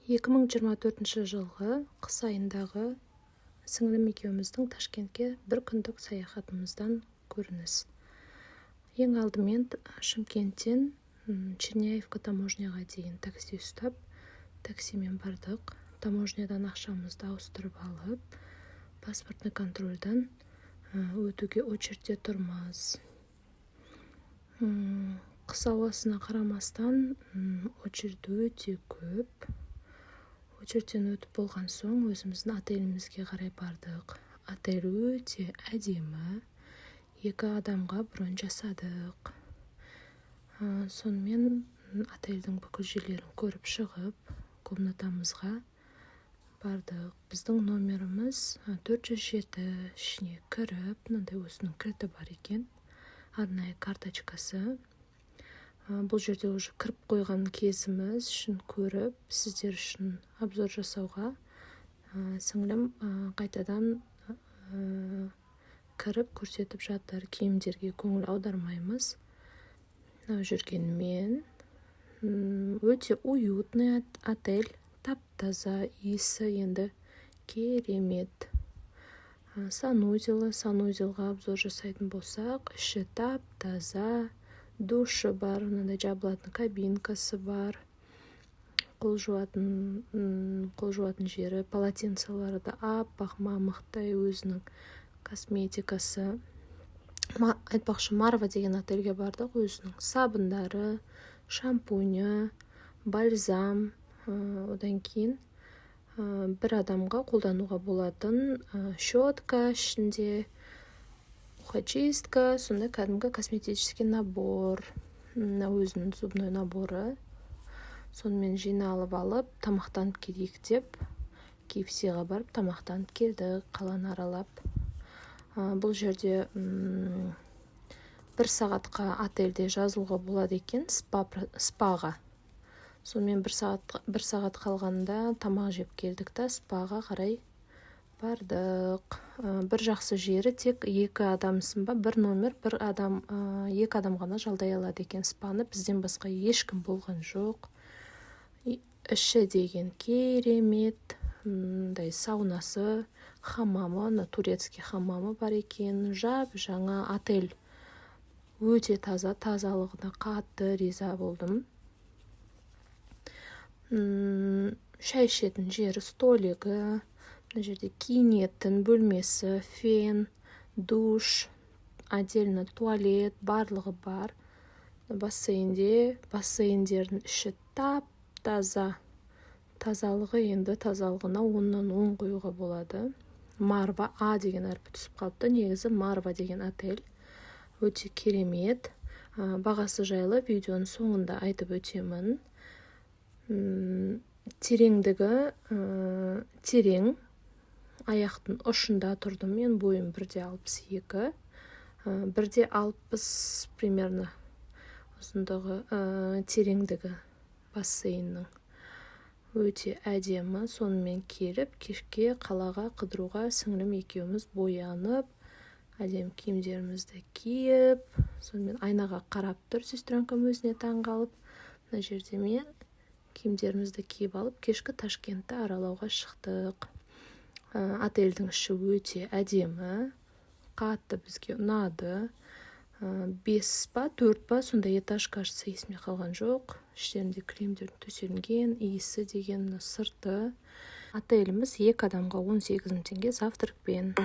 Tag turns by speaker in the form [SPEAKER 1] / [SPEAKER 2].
[SPEAKER 1] 2024 жылғы қыс айындағы сіңілім екеуміздің Ташкентке бір күндік саяхатымыздан көрініс. Ең алдымен Шымкенттен Черняевка таможняға дейін такси ұстап, таксимен бардық. Таможнядан ақшамызды ауыстырып алып, паспортный контрольдан өтуге очередьте тұрмыз. Қыс ауасына қарамастан очередь өте көп. Очередьтен өтіп болған соң өзіміздің отелімізге қарай бардық. Отель өте әдемі. 2 адамға бронь жасадық. Сонымен отельдің бүкіл жерлерін көріп шығып, комнатамызға бардық. Біздің номеріміз 407, ішіне кіріп, мынандай өзінің кілті бар екен. Арнайы карточкасы. Бұл жерде уже кіріп қойған кезіміз үшін көріп, сіздер үшін обзор жасауға сіңілім қайтадан кіріп көрсетіп жатыр. Киімдерге көңіл аудармаймыз. Жүргенмен өте уютный отель, тап-таза, иісі енді керемет. Санузелға обзор жасайтын болсақ, іші тап-таза, душы бар, мынандай жабылатын кабинкасы бар, қол жуатын жері, полотенцелары да аппақ мамықтай, өзінің косметикасы. Айтпақшы, Марва деген отельге бардық, өзінің сабындары, шампуні, бальзам, одан кейін бір адамға қолдануға болатын щетка, ішінде ухочистка, сондай кәдімгі косметический набор, өзінің зубной наборы. Сонымен жиналып алып, тамақтанып келейік деп, KFC-ға барып тамақтанып келді, қаланы аралап. Бұл жерде 1 сағатқа отельде жазылуға болады екен, спаға. Сонымен 1 сағат қалғанда тамақ жеп келдік та, спаға қарай бардық. Бір жақсы жері тек 2 адамсың ба, бір номер, 2 адам ғана жалдай алады екен спаны. Бізден басқа ешкім болған жоқ. Іші деген керемет, саунасы, хамамы, турецкий хамамы бар екен. Жаңа отель өте таза, тазалығына қатты риза болдым. Шай ішетін жері, столигі, мына жерде киінетін бөлмесі, фен, душ, отдельно туалет, барлығы бар. Бассейндердің іші тап-таза. Тазалығы енді тазалығына 10-нан 10 қоюға болады. Марва А деген әрпі түсіп қалыпты. Негізі Марва деген отель. Өте керемет. Бағасы жайлы видеоның соңында айтып өтемін. Тереңдігі терең. Аяқтың ұшында тұрдым мен, бойым 1,62, 1,60 примерно ұзындығы, тереңдігі бассейннің. Өте әдемі. Сонымен келіп, кешке қалаға қыдыруға сіңілім екеуміз боянып, әдемі киімдерімізді киіп, сонымен айнаға қарап тұр, сестренкам өзіне таңғалып. Мына жерде мен киімдерімізді киіп алып, кешкі Ташкентті аралауға шықтық. Отельдің іші өте әдемі, қатты бізге ұнады. 5 па, 4 па, сонда этаж, кажется, есіме қалған жоқ. Іштерінде кілемдердің төселінген, иісі деген сырты. Отеліміз 2 адамға 18 000 теңге завтракпен.